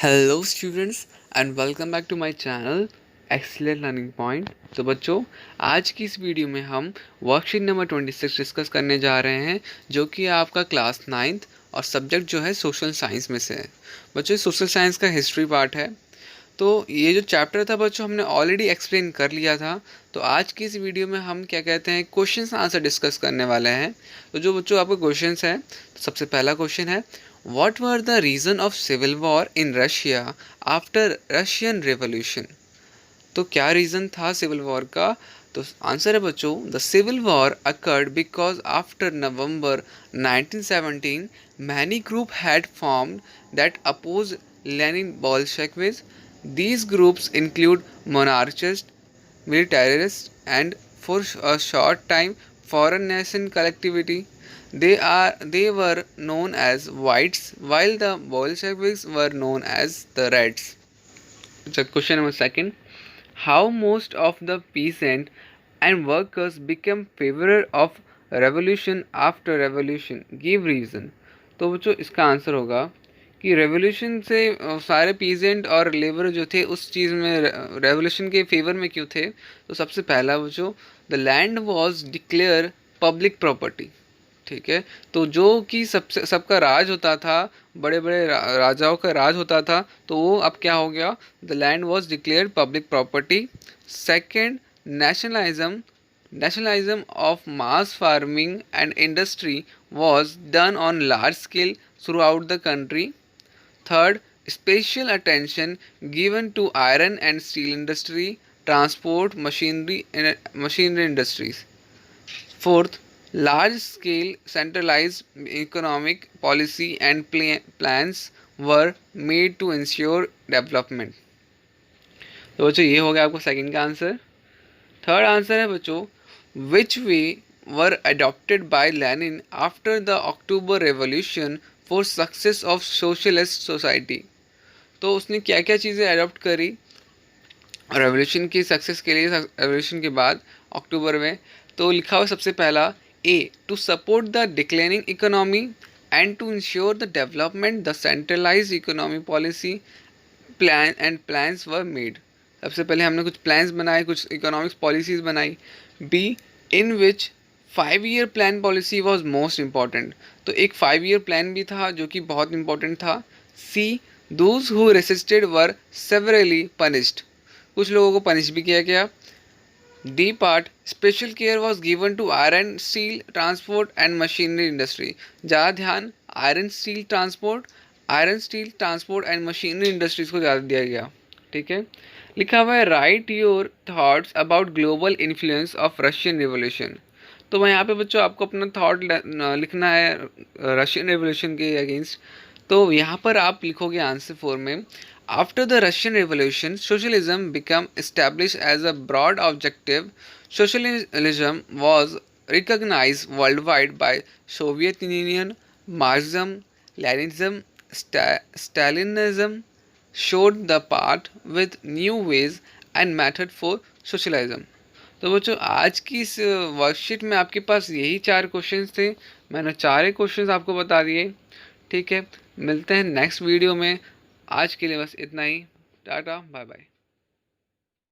Hello students and welcome back to my channel excellent learning point. तो बच्चों, आज की इस वीडियो में हम वर्कशीट नंबर 26 डिस्कस करने जा रहे हैं, जो कि आपका क्लास 9th और सब्जेक्ट जो है सोशल साइंस में से है। बच्चों, सोशल साइंस का हिस्ट्री पार्ट है। तो ये जो चैप्टर था बच्चों, हमने ऑलरेडी एक्सप्लेन कर लिया था। तो आज की इस वीडियो में हम क्या कहते हैं, क्वेश्चंस आंसर डिस्कस करने वाले हैं। तो जो बच्चों आपके क्वेश्चंस हैं, तो सबसे पहला क्वेश्चन है, what were the reason of civil war in Russia after Russian revolution. तो क्या रीज़न था सिविल वॉर का? तो आंसर है बच्चों, the civil war occurred because after November 1917 many group had formed that oppose Lenin Bolsheviks. These groups include monarchists, militarists, and for a short time foreign nation collectivity. They were known as whites, while the Bolsheviks were known as the reds. So question number second: how most of the peasant and workers became favor of revolution after revolution? Give reason. तो बच्चों इसका answer होगा कि revolution से सारे peasant और labour जो थे उस चीज़ में रेवोल्यूशन के फेवर में क्यों थे? तो सबसे पहला वो जो the land was declare public property. ठीक है, तो जो कि सबका राज होता था, बड़े बड़े राजाओं का राज होता था, तो वो अब क्या हो गया? The land was declare public property. Second, nationalism nationalism of mass farming and industry was done on large scale throughout the country. Third, special attention given to iron and steel industry, transport, machinery industries. Fourth, large scale centralized economic policy and plans were made to ensure development. तो बच्चों ये हो गया आपको second का answer. Third answer है बच्चों, which way were adopted by Lenin after the October revolution for success of socialist society. तो उसने क्या क्या चीज़ें अडॉप्ट करी रेवोल्यूशन की सक्सेस के लिए, रेवोल्यूशन के बाद अक्टूबर में? तो लिखा हुआ सबसे पहला, A to support the declining economy and to ensure the development the centralise economy policy plan and plans were made. सबसे पहले हमने कुछ प्लान्स बनाए, कुछ इकोनॉमिक्स पॉलिसीज़ बनाई। B in which 5 year plan policy was most important. तो एक 5 year plan भी था जो कि बहुत इंपॉर्टेंट था। C those who resisted were severely punished. कुछ लोगों को पनिश भी किया गया। D part, special care was given to iron steel transport and machinery industry. ज़्यादा ध्यान iron steel transport and machinery industries को ज़्यादा दिया गया। ठीक है, लिखा हुआ है, write your thoughts about global influence of Russian revolution. तो मैं यहाँ पे बच्चों आपको अपना थॉट लिखना है रशियन रिवोल्यूशन के अगेंस्ट। तो यहाँ पर आप लिखोगे आंसर 4 में, after the Russian revolution socialism become establish as a broad objective. Socialism was recognise worldwide by Soviet Union. Marxism, Leninism, Stalinism showed the path with new ways and method for socialism. तो बच्चों आज की इस worksheet में आपके पास यही 4 questions थे। मैंने 4 क्वेश्चंस आपको बता दिए। ठीक है, मिलते हैं नेक्स्ट वीडियो में। आज के लिए बस इतना ही। Tata, bye bye.